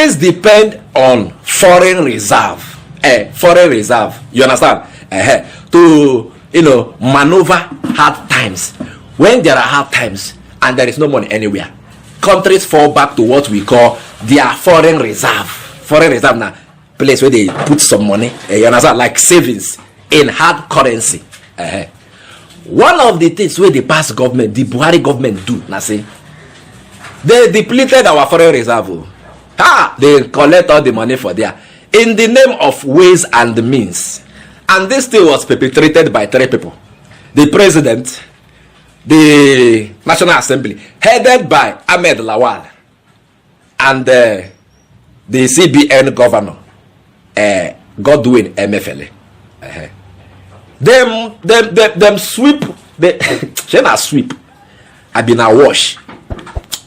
Things depend on foreign reserve. Foreign reserve. You understand? To maneuver hard times. When there are hard times and there is no money anywhere, countries fall back to what we call their foreign reserve. Foreign reserve now, place where they put some money. You understand? Like savings in hard currency. One of the things where the past government, the Buhari government do, now say, they depleted our foreign reserve. They collect all the money for there in the name of ways and means. And this thing was perpetrated by 3 people: the president, the National Assembly, headed by Ahmed Lawan, and the CBN governor, Godswill MFLA. Them sweep, they sweep. I been a wash.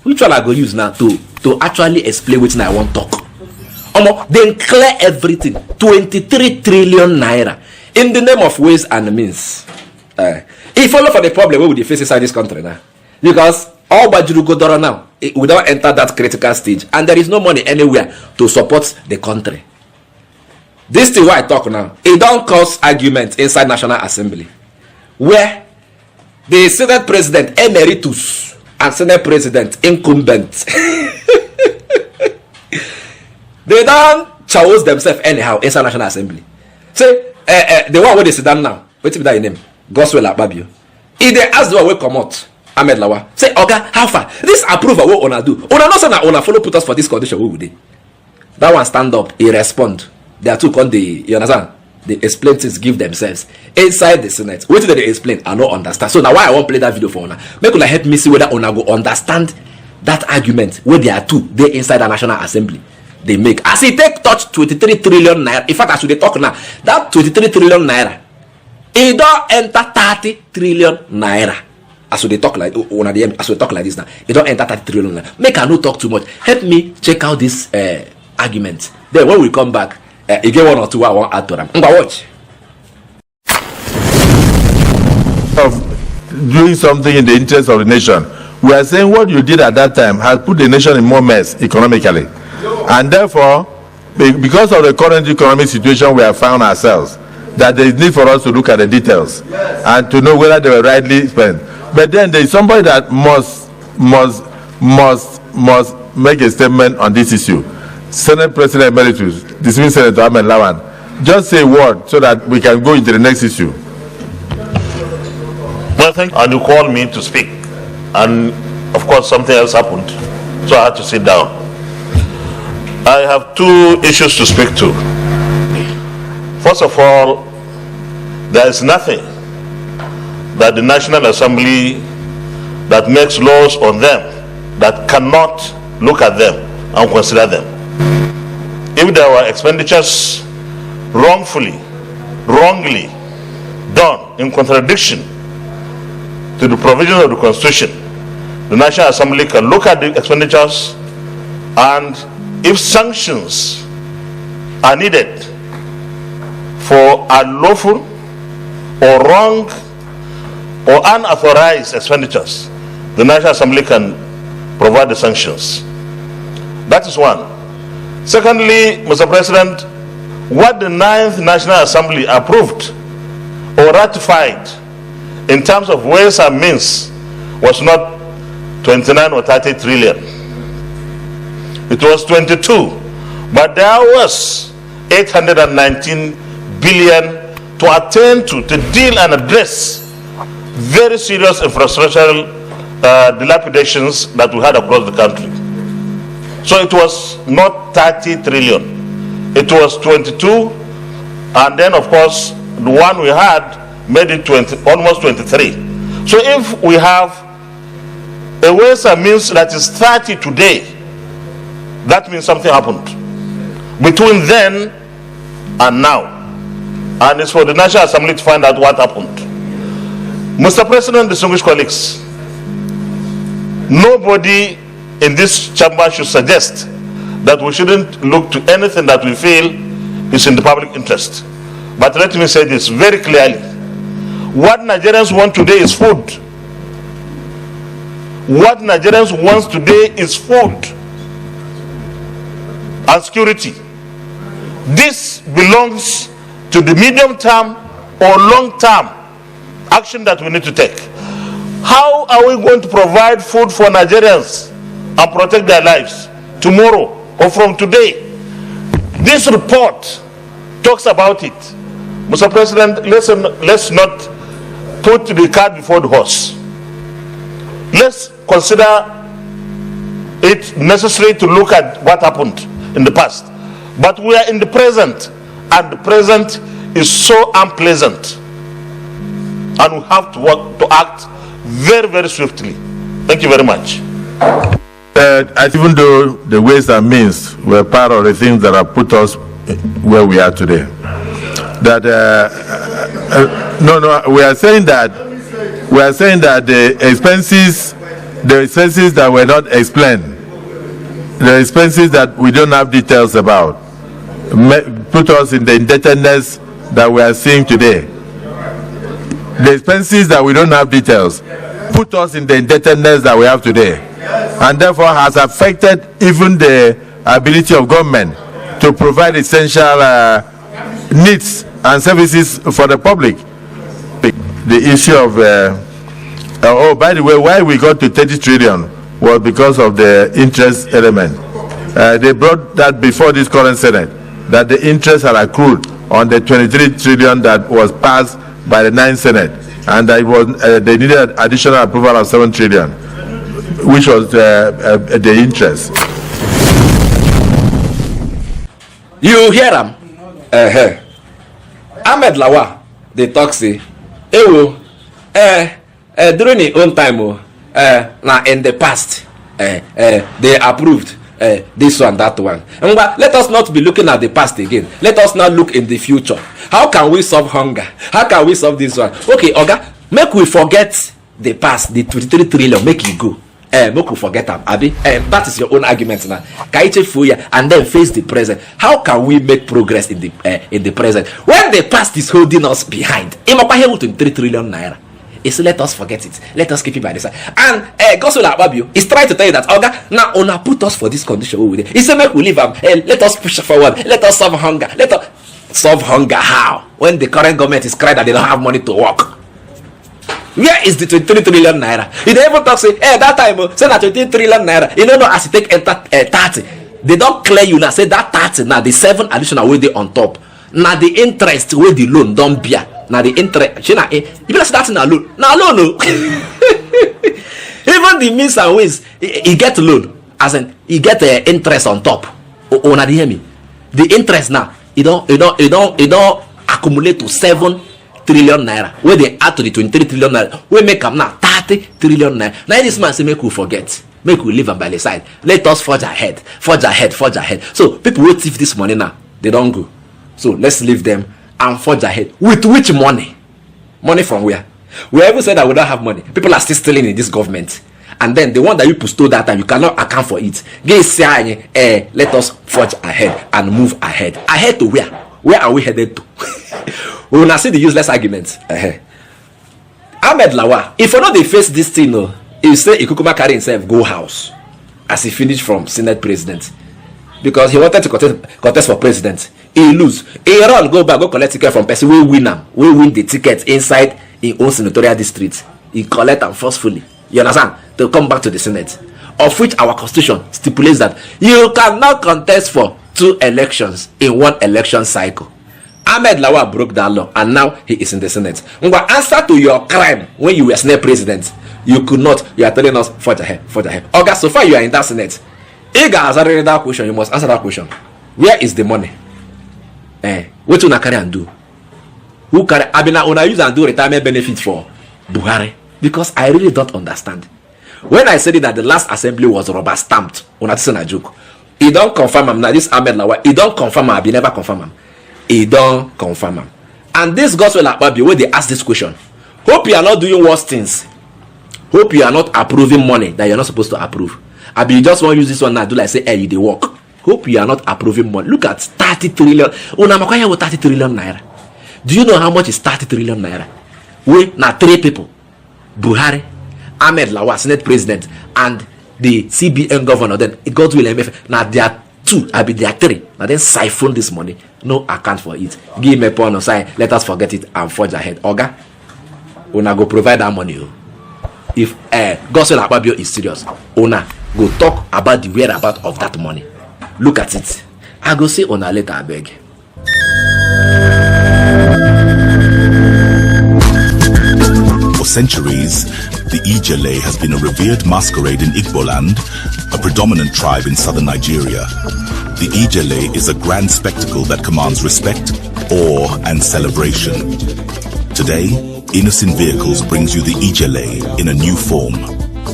Which one I go use now to actually explain what I want to talk? Then clear everything. 23 trillion naira in the name of ways and means. If follow for the problem, we will face inside this country now, because all Bajuru go down now. We don't enter that critical stage, and there is no money anywhere to support the country. This thing why I talk now, it don't cause argument inside National Assembly, where the Senate President Emeritus and Senate President incumbent they don't choose themselves anyhow inside National Assembly. Say the one where they sit down now, what's that name? Godswill Akpabio. If they ask the one where come out, Ahmed Lawan, say, Oga, how far? This approval what una do? Una not say na una follow put us for this condition. What would they? That one stand up, he respond. They are two con you understand? They explain things, give themselves inside the Senate. What did they explain? I don't understand. So now why I won't play that video for una? Make una help me see whether una go understand that argument where they are two. They inside the National Assembly. They make as it take touch 23 trillion naira. In fact, as we talk now, that 23 trillion naira, it don't enter 30 trillion naira. As we talk like as we talk like this now, it don't enter 30 trillion naira. Make I not talk too much. Help me check out this argument. Then when we come back, you get one or two I want to add to them. Watch. Of doing something in the interest of the nation, we are saying what you did at that time has put the nation in more mess economically, and therefore, because of the current economic situation we have found ourselves, that there is need for us to look at the details and to know whether they were rightly spent. But then there is somebody that must make a statement on this issue. Senate President Emeritus, dismissed Senator Ahmed Lawan, just say a word so that we can go into the next issue. Well, thank you. And you called me to speak, and of course something else happened, so I had to sit down. I have 2 issues to speak to. First of all, there is nothing that the National Assembly that makes laws on them that cannot look at them and consider them. If there were expenditures wrongly done in contradiction to the provisions of the Constitution, the National Assembly can look at the expenditures, and if sanctions are needed for unlawful or wrong or unauthorized expenditures, the National Assembly can provide the sanctions. That is one. Secondly, Mr. President, what the 9th National Assembly approved or ratified in terms of ways and means was not 29 or 30 trillion. It was 22. But there was 819 billion to attend to deal and address very serious infrastructural dilapidations that we had across the country. So it was not 30 trillion. It was 22, and then of course the one we had made it almost 23. So if we have a ways and means that is 30 today, that means something happened between then and now, and it's for the National Assembly to find out what happened. Mr. President, distinguished colleagues, nobody in this chamber should suggest that we shouldn't look to anything that we feel is in the public interest. But let me say this very clearly. What Nigerians want today is food. What Nigerians want today is food. and security. This belongs to the medium term or long term action that we need to take. How are we going to provide food for Nigerians and protect their lives tomorrow or from today? This report talks about it. Mr. President, let's not put the cart before the horse. Let's consider it necessary to look at what happened in the past. But we are in the present, and the present is so unpleasant. And we have to work to act very, very swiftly. Thank you very much. Even though the ways and means were part of the things that have put us where we are today, that we are saying that the expenses that were not explained, the expenses that we don't have details about, put us in the indebtedness that we are seeing today. The expenses that we don't have details put us in the indebtedness that we have today, and therefore has affected even the ability of government to provide essential needs and services for the public. The issue of by the way, why we got to 30 trillion was because of the interest element. They brought that before this current Senate, that the interest had accrued on the 23 trillion that was passed by the 9th Senate, and that it was they needed additional approval of 7 trillion, which was the interest. You hear them? Ahmed Lawan, they talk say, during the own time, now in the past, they approved this one, that one. But let us not be looking at the past again. Let us now look in the future. How can we solve hunger? How can we solve this one? Okay, Oga, make we forget the past, the 23 trillion, make it go. Make we forget them, Abi. That is your own argument now. And then face the present. How can we make progress in the present when the past is holding us behind? 23 trillion naira. Is let us forget it. Let us keep it by the side. And Godswill Akpabio is trying to tell you that, Oga, now Ona put us for this condition. He said, make we leave them. Let us push forward. Let us solve hunger. Let us solve hunger. How? When the current government is crying that they don't have money to work. Where is the 23 trillion naira? He don't even talk say, that time, say that 23 trillion naira. You know, as you take 30, they don't clear you now. Say that 30 now, the 7 additional way they on top. Now the interest where the loan don't bear. Now the interest, even that's not loan. Now loan, no. Even the means and ways, he get loan, as in he get interest on top. Oh, now hear me. The interest now, it don't accumulate to 7 trillion naira. Where they add to the 23 trillion naira, we make them now 30 trillion naira. Now this man say make we forget, make we leave them by the side. Let us forge ahead, forge ahead, forge ahead. So people will thief this money now, they don't go. So let's leave them and forge ahead. With which money? Money from where? We ever said that we don't have money. People are still stealing in this government. And then the one that you stole that time, you cannot account for it. Let us forge ahead and move ahead. Ahead to where? Where are we headed to? We will now see the useless arguments. Ahmed Lawan, if you know they face this thing, he say he could carry himself go house as he finished from Senate president. Because he wanted to contest for president. He lose. He run, go back, go collect ticket from person. We win them. We win the ticket inside his own senatorial district. He collect them forcefully. You understand? To come back to the Senate. Of which our constitution stipulates that you cannot contest for 2 elections in 1 election cycle. Ahmed Lawan broke that law and now he is in the Senate. But answer to your crime when you were Senate president, you could not. You are telling us forge ahead, forge ahead. August, so far you are in that Senate. Ega has already that question. You must answer that question. Where is the money? What you carry and do? Who carry? Abina una use and do retirement benefit for Buhari? Because I really don't understand. When I said that the last assembly was rubber stamped, una this is a joke. He don't confirm him now. This Ahmed Lawan, he don't confirm him. He never confirm him. He don't confirm him. And this Godswill Akpabio, where they ask this question, hope you are not doing worse things. Hope you are not approving money that you are not supposed to approve. I be just want to use this one now, do like say, hey, you they work. Hope you are not approving money. Look at 30 trillion. Unamakwaya with 30 trillion naira. Do you know how much is 30 trillion naira? We now 3 people. Buhari, Ahmed Lawan, Senate President, and the CBN governor, then Godswill MF. Now they are 2, I be their 3. Now then siphon this money. No account for it. Give me a pawn or sign. Let us forget it and forge ahead. Oga, una go provide that money. If Godswill Akpabio is serious, una go talk about the whereabout of that money. Look at it. I go say una later, I beg. For centuries, the Ijele has been a revered masquerade in Igboland, a predominant tribe in southern Nigeria. The Ijele is a grand spectacle that commands respect, awe, and celebration. Today, Innocent Vehicles brings you the Ijele in a new form.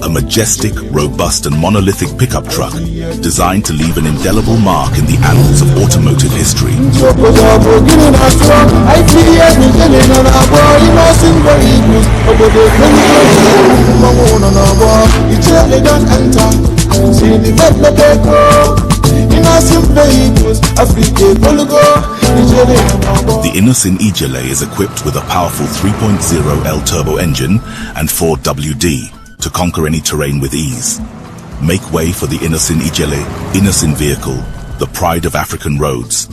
A majestic, robust, and monolithic pickup truck designed to leave an indelible mark in the annals of automotive history. The Innocent Ijele is equipped with a powerful 3.0L turbo engine and 4WD to conquer any terrain with ease. Make way for the Innocent Ijele, Innocent Vehicle, the pride of African roads.